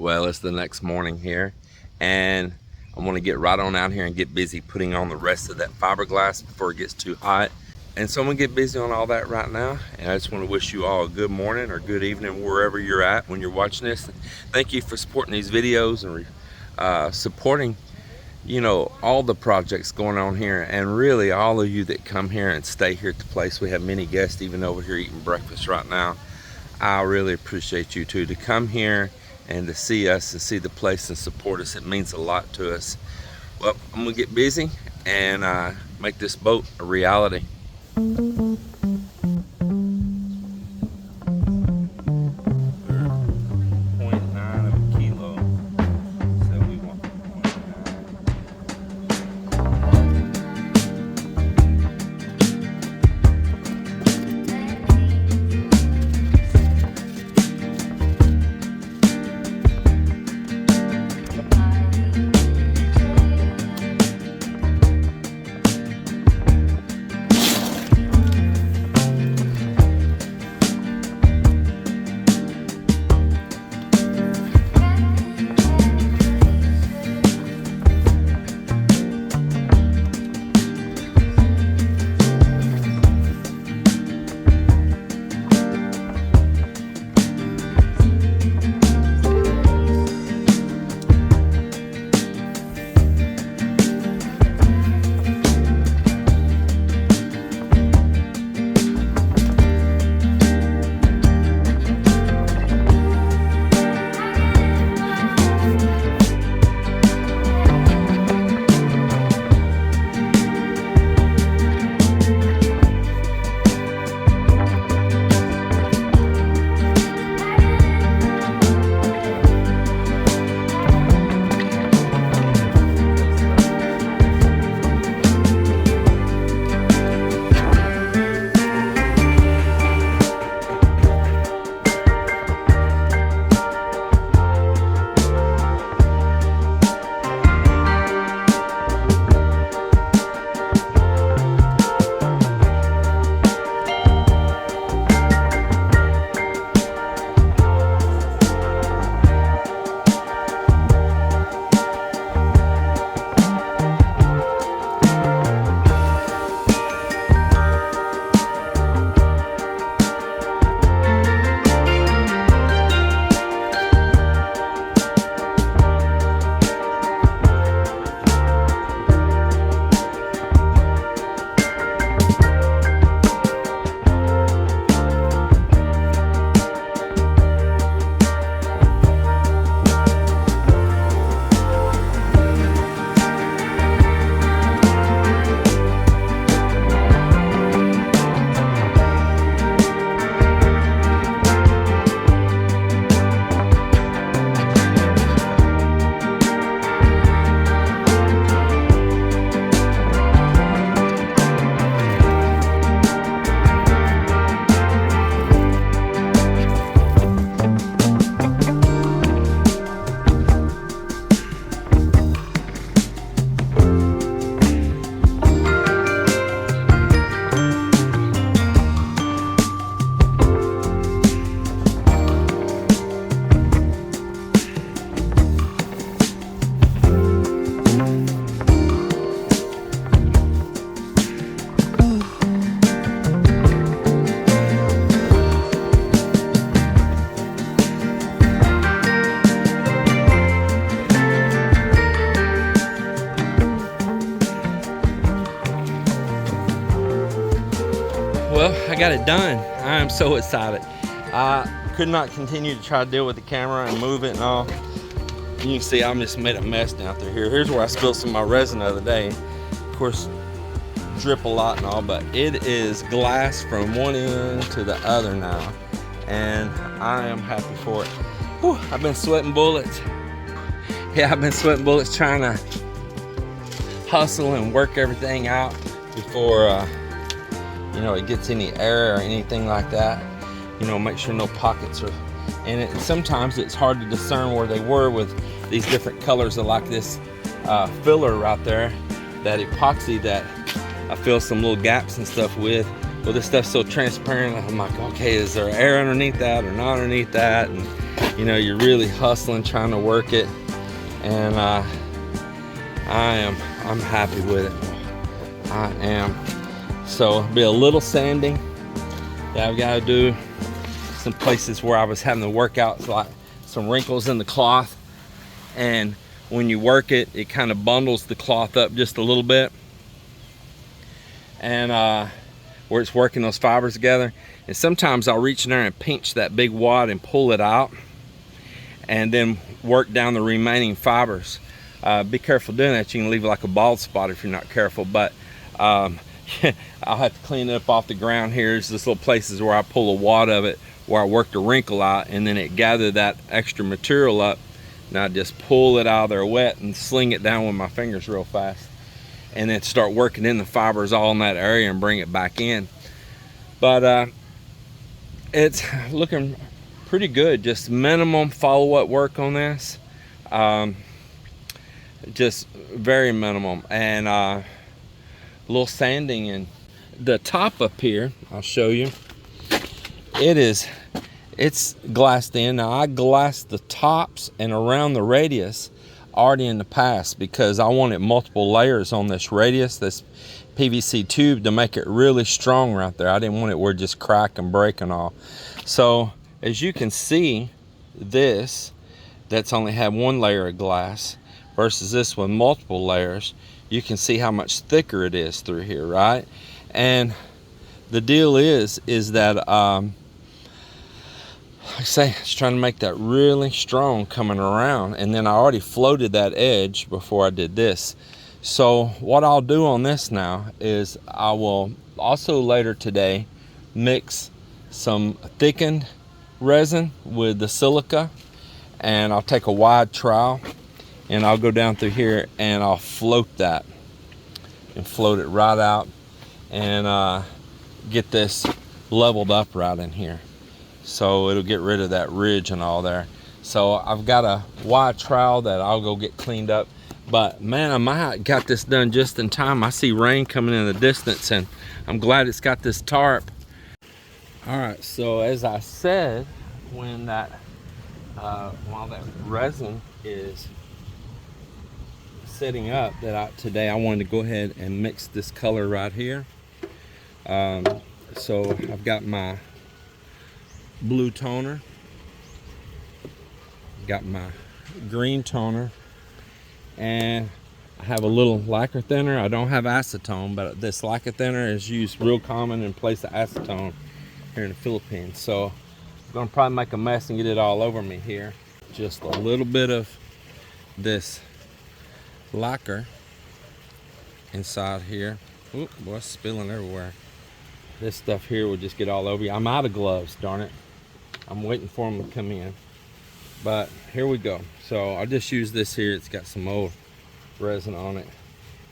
Well, it's the next morning here, and I'm gonna get right on out here and get busy putting on the rest of that fiberglass before it gets too hot. And so I'm gonna get busy on all that right now. And I just want to wish you all a good morning or good evening wherever you're at when you're watching this. Thank you for supporting these videos and supporting, you know, all the projects going on here, and really all of you that come here and stay here at the place. We have many guests even over here eating breakfast right now. I really appreciate you too, to come here and to see us and see the place and support us. It means a lot to us. Well, I'm gonna get busy and make this boat a reality. Well, I got it done. I am so excited. I could not continue to try to deal with the camera and move it and all. You can see I just made a mess down through here. Here's where I spilled some of my resin the other day. Of course, drip a lot and all, but it is glass from one end to the other now, and I am happy for it. Whew, I've been sweating bullets. Yeah, I've been sweating bullets trying to hustle and work everything out before you know, it gets any air or anything like that. You know, make sure no pockets are in it. And sometimes it's hard to discern where they were with these different colors of like this filler right there, that epoxy that I fill some little gaps and stuff with. Well, this stuff's so transparent. I'm like, okay, is there air underneath that or not underneath that? And you know, you're really hustling trying to work it, and I'm happy with it. I am. So it'll be a little sanding that I've got to do. Some places where I was having to work out like some wrinkles in the cloth, and when you work it, it kind of bundles the cloth up just a little bit, and where it's working those fibers together. And sometimes I'll reach in there and pinch that big wad and pull it out, and then work down the remaining fibers. Be careful doing that. You can leave like a bald spot if you're not careful, but I'll have to clean it up off the ground here. There's this little places where I pull a wad of it, where I worked a wrinkle out, and then it gathered that extra material up, and I just pull it out of there wet and sling it down with my fingers real fast, and then start working in the fibers all in that area and bring it back in. But it's looking pretty good. Just minimum follow-up work on this, just very minimum, and a little sanding. And the top up here, I'll show you, it's glassed in. Now I glassed the tops and around the radius already in the past, because I wanted multiple layers on this radius, this PVC tube, to make it really strong right there. I didn't want it where it just crack and break and all. So as you can see, this that's only had one layer of glass versus this one multiple layers, you can see how much thicker it is through here, right? And the deal is that like I say, it's trying to make that really strong coming around, and then I already floated that edge before I did this. So what I'll do on this now is I will also later today mix some thickened resin with the silica, and I'll take a wide trowel and I'll go down through here and I'll float that and float it right out, and get this leveled up right in here, so it'll get rid of that ridge and all there. So I've got a wide trowel that I'll go get cleaned up. But man, I might got this done just in time. I see rain coming in the distance, and I'm glad it's got this tarp. All right, so as I said, when that while that resin is setting up, today I wanted to go ahead and mix this color right here. So I've got my blue toner, got my green toner, and I have a little lacquer thinner. I don't have acetone, but this lacquer thinner is used real common in place of acetone here in the Philippines. So I'm gonna probably make a mess and get it all over me here. Just a little bit of this lacquer inside here. Oop, boy, it's spilling everywhere. This stuff here will just get all over you. I'm out of gloves, darn it. I'm waiting for them to come in. But here we go. So I'll just use this here. It's got some old resin on it,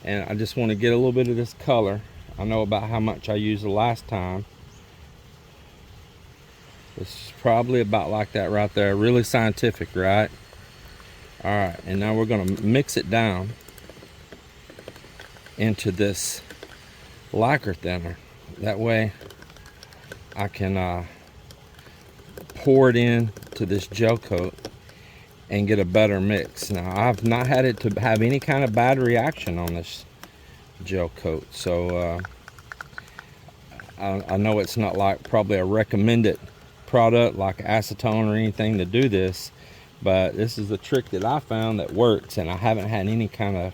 and I just want to get a little bit of this color. I know about how much I used the last time. This is probably about like that right there. Really scientific, right? All right, and now we're going to mix it down into this lacquer thinner. That way I can pour it in to this gel coat and get a better mix. Now I've not had it to have any kind of bad reaction on this gel coat, so I know it's not like probably a recommended product like acetone or anything to do this, but this is the trick that I found that works, and I haven't had any kind of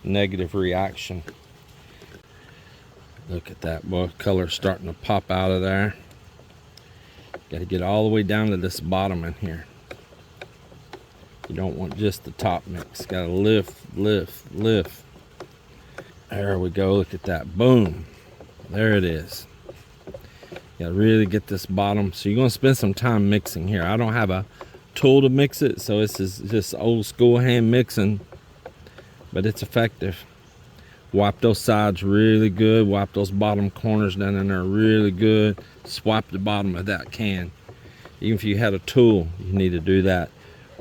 negative reaction. Look at that, boy, color starting to pop out of there. Got to get all the way down to this bottom in here. You don't want just the top mix. Got to lift. There we go. Look at that. Boom. There it is. Got to really get this bottom. So you're going to spend some time mixing here. I don't have a tool to mix it, so this is just old school hand mixing, but it's effective. Wipe those sides really good. Wipe those bottom corners down in there really good. Swipe the bottom of that can. Even if you had a tool, you need to do that.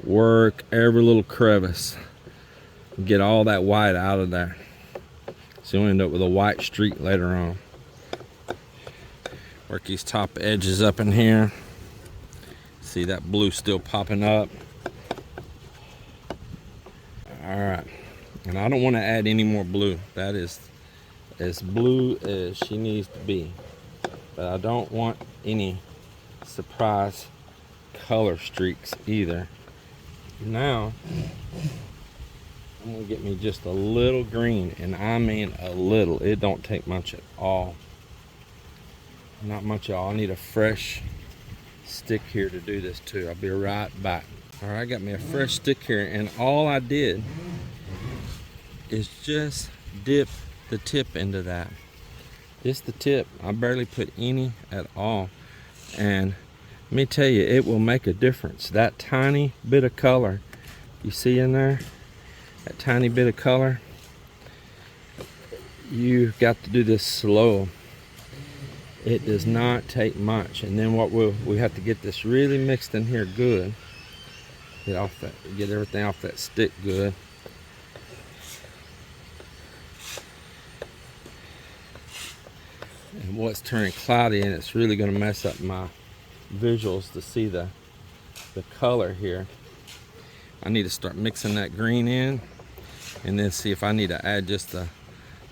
Work every little crevice. Get all that white out of there, so you'll end up with a white streak later on. Work these top edges up in here. See that blue still popping up. All right, and I don't want to add any more blue. That is as blue as she needs to be, but I don't want any surprise color streaks either. Now I'm gonna get me just a little green, and I mean a little. It don't take much at all. Not much at all. I need a fresh stick here to do this too. I'll be right back. All right, I got me a fresh stick here, and all I did is just dip the tip into that. Just the tip. I barely put any at all. And let me tell you, it will make a difference. That tiny bit of color you see in there, that tiny bit of color, you've got to do this slow. It does not take much. And then what we have to get this really mixed in here good. Get everything off that stick good. And what's turning cloudy, and it's really going to mess up my visuals to see the color here. I need to start mixing that green in, and then see if I need to add just a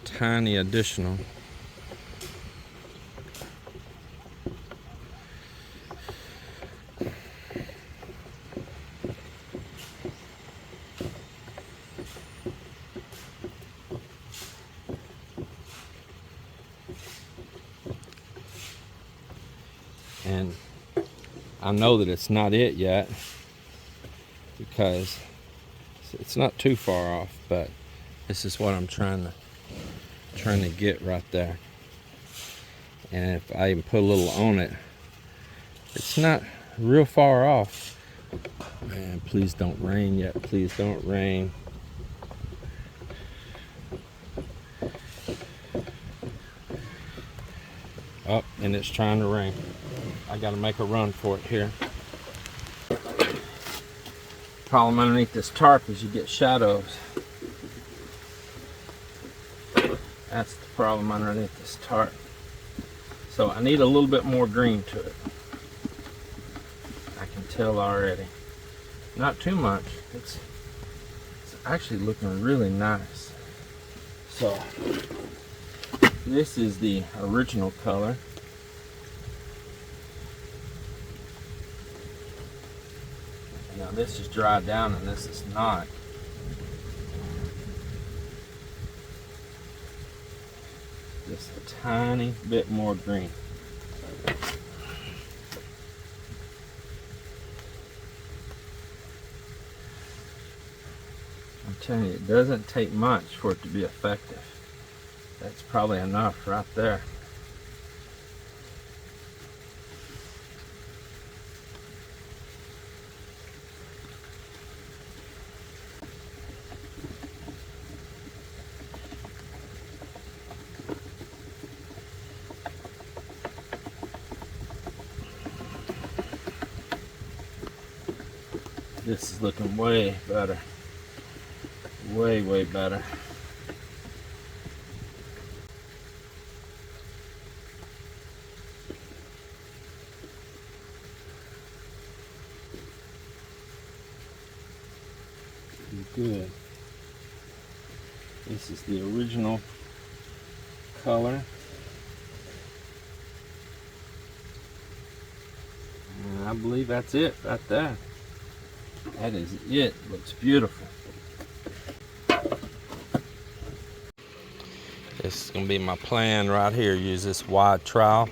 tiny additional. And I know that it's not it yet, because it's not too far off, but this is what I'm trying to get right there. And if I even put a little on it, it's not real far off. Man, please don't rain yet. Please don't rain. Oh, and it's trying to rain. I got to make a run for it here. Problem underneath this tarp is you get shadows. That's the problem underneath this tarp. So I need a little bit more green to it. I can tell already. Not too much. It's actually looking really nice. So this is the original color. Now this is dried down and this is not. Just a tiny bit more green. I'm telling you, it doesn't take much for it to be effective. That's probably enough right there. This is looking way better. Way, way better. Good. This is the original color. And I believe that's it right there. That is it. Looks beautiful. This is going to be my plan right here. Use this wide trowel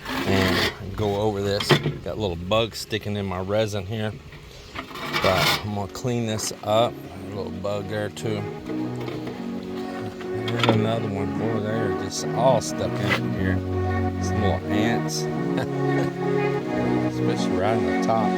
and go over this. Got little bugs sticking in my resin here, but I'm going to clean this up. A little bug there too. And another one over there, just all stuck in here. Some little ants. Especially right on the top.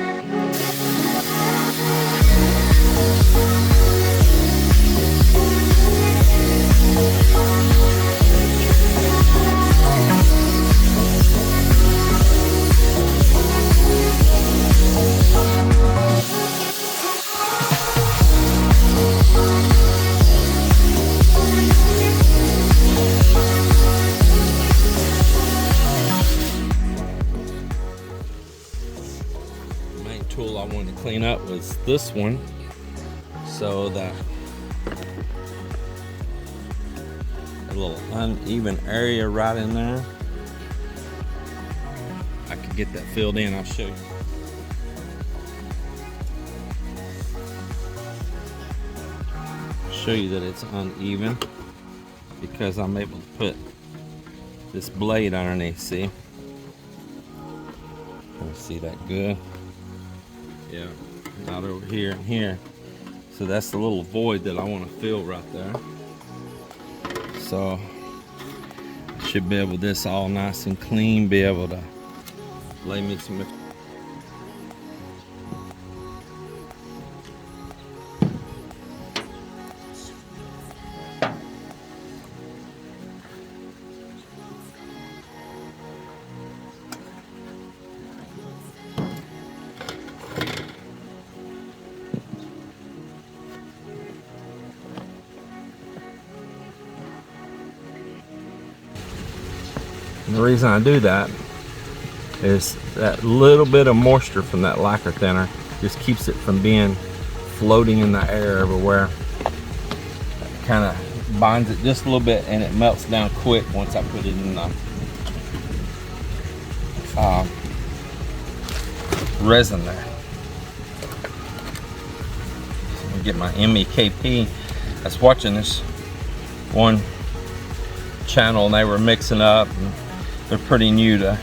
clean up was this one, so that a little uneven area right in there, I could get that filled in. I'll show you. Show you that it's uneven because I'm able to put this blade underneath. See? Can you see that good? Yeah, not over here and here. So that's the little void that I want to fill right there. So I should be able, this all nice and clean, be able to lay me some. And the reason I do that is that little bit of moisture from that lacquer thinner just keeps it from being floating in the air everywhere. Kind of binds it just a little bit, and it melts down quick once I put it in the resin there. So I'm gonna get my MEKP. I was watching this one channel and they were mixing up, and they're pretty new to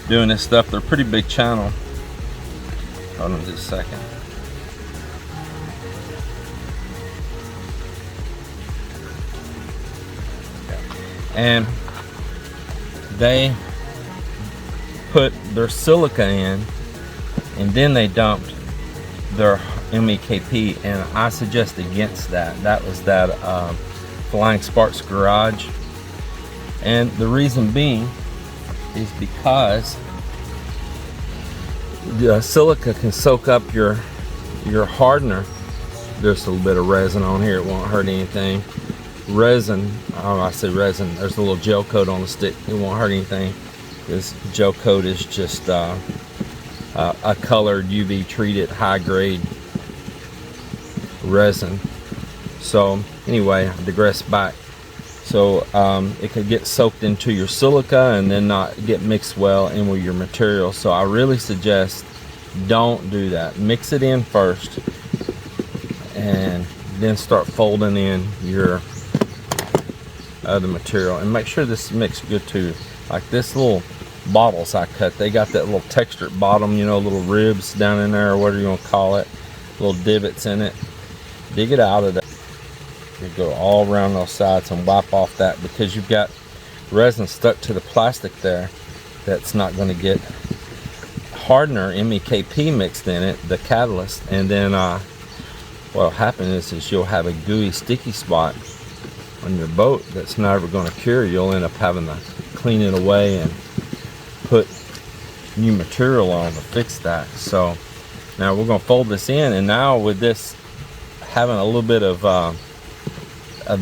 doing this stuff. They're a pretty big channel. Hold on just a second. And they put their silica in, and then they dumped their MEKP, and I suggest against that. That was that Flying Sparks Garage, and the reason being is because the silica can soak up your hardener. There's a little bit of resin on here, it won't hurt anything. Resin, oh, I say resin, there's a little gel coat on the stick, it won't hurt anything. This gel coat is just a colored UV treated high grade resin. So anyway, I digress back. So it could get soaked into your silica and then not get mixed well in with your material. So I really suggest don't do that. Mix it in first and then start folding in your other material, and make sure this is mixed good too. Like this little bottles I cut, they got that little textured bottom, you know, little ribs down in there, or whatever you want to call it, little divots in it. Dig it out of that. You go all around those sides and wipe off that, because you've got resin stuck to the plastic there that's not going to get hardener MEKP mixed in it, the catalyst, and then what'll happen is you'll have a gooey sticky spot on your boat that's never going to cure. You'll end up having to clean it away and put new material on to fix that. So now we're going to fold this in, and now with this having a little bit of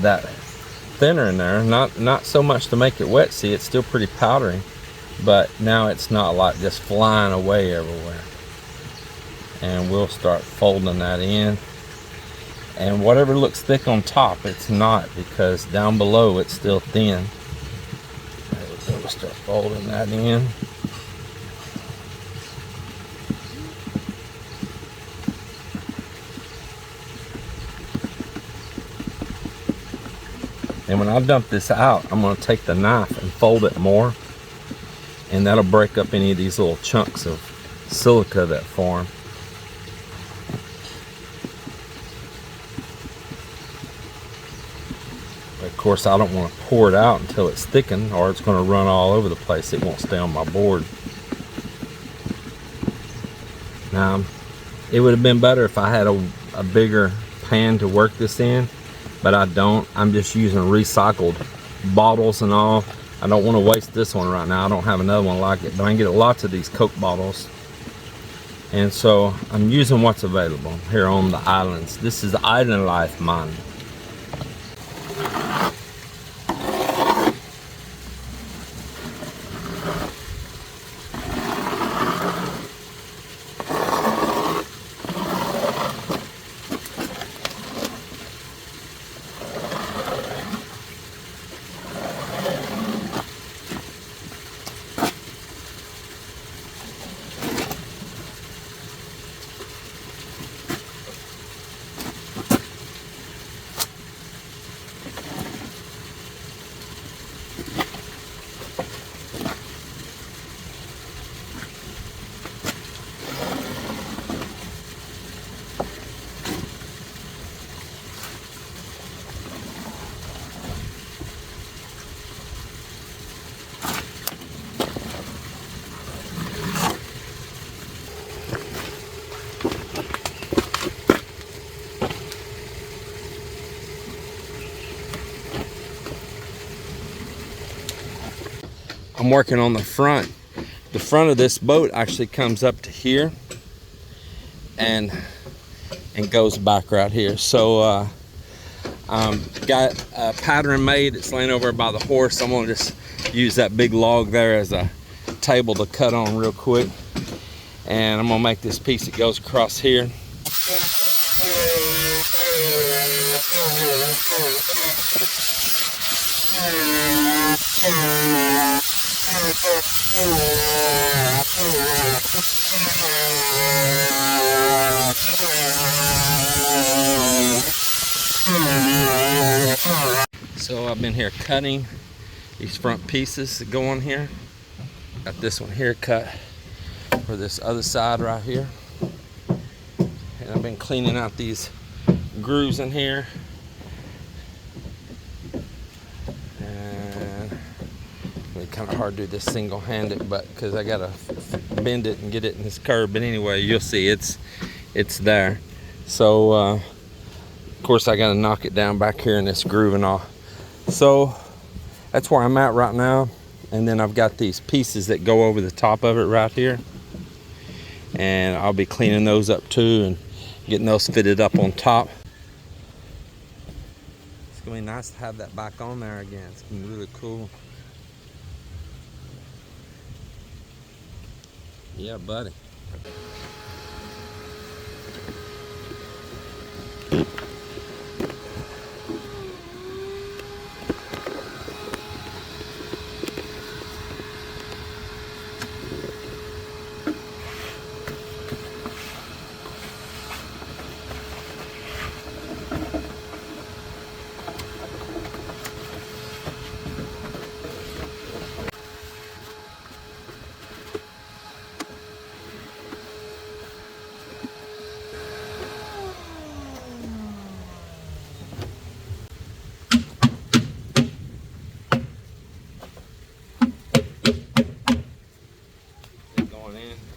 that thinner in there, not so much to make it wet, see, it's still pretty powdery, but now it's not like just flying away everywhere. And we'll start folding that in, and whatever looks thick on top, it's not, because down below it's still thin. We'll start folding that in. And when I dump this out, I'm going to take the knife and fold it more, and that'll break up any of these little chunks of silica that form. Of course, I don't want to pour it out until it's thickened, or it's going to run all over the place. It won't stay on my board. Now, it would have been better if I had a bigger pan to work this in, but I don't. I'm just using recycled bottles and all. I don't want to waste this one right now. I don't have another one like it, but I can get lots of these Coke bottles. And so I'm using what's available here on the islands. This is Island Life mine. I'm working on the front. The front of this boat actually comes up to here and goes back right here. So got a pattern made. It's laying over by the horse. I'm gonna just use that big log there as a table to cut on real quick, and I'm gonna make this piece that goes across here. So I've been here cutting these front pieces that go on here. Got this one here cut for this other side right here. And I've been cleaning out these grooves in here. And it's kind of hard to do this single-handed, but because I gotta bend it and get it in this curve. But anyway, you'll see it's there. So of course I gotta knock it down back here in this groove and all. So that's where I'm at right now. And then I've got these pieces that go over the top of it right here, and I'll be cleaning those up too and getting those fitted up on top. It's gonna be nice to have that back on there again. It's gonna be really cool. Yeah, buddy.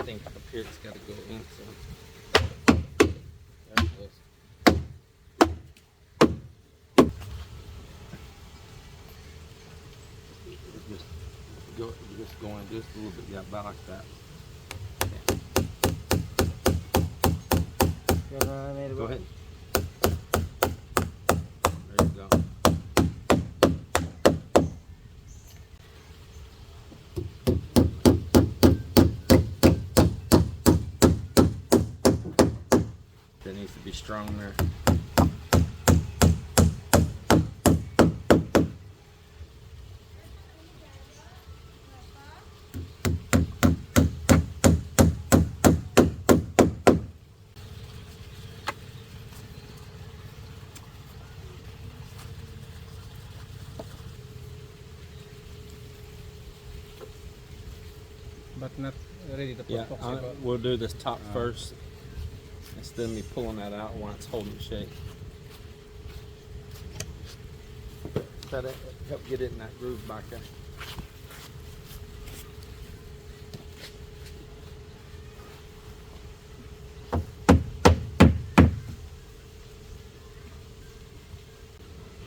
I think up here it's got to go in. So there it goes. Just going just a little bit, yeah, about like that. Okay. Go ahead. There you go. That needs to be strong there. But not ready to put Yeah, we'll do this top first instead of me pulling that out when it's holding shape. Try to help get it in that groove back there.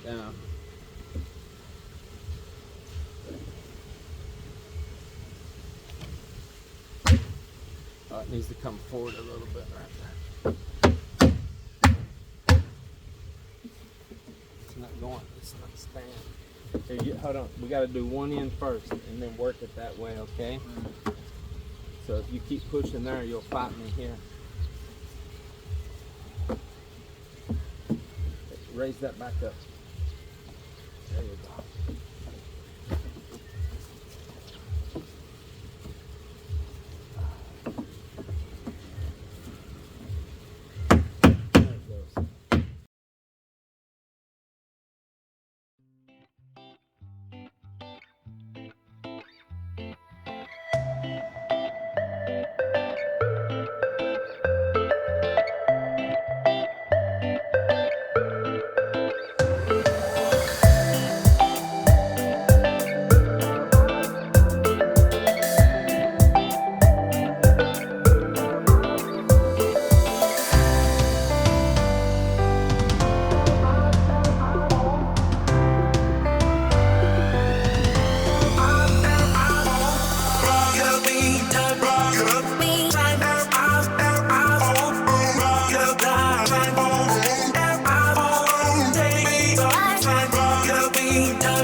Down. It needs to come forward a little bit right there. It's not going, it's not staying. Here, hold on, we got to do one end first and then work it that way, okay? So if you keep pushing there, you'll fight me here. Raise that back up. There you go. me down.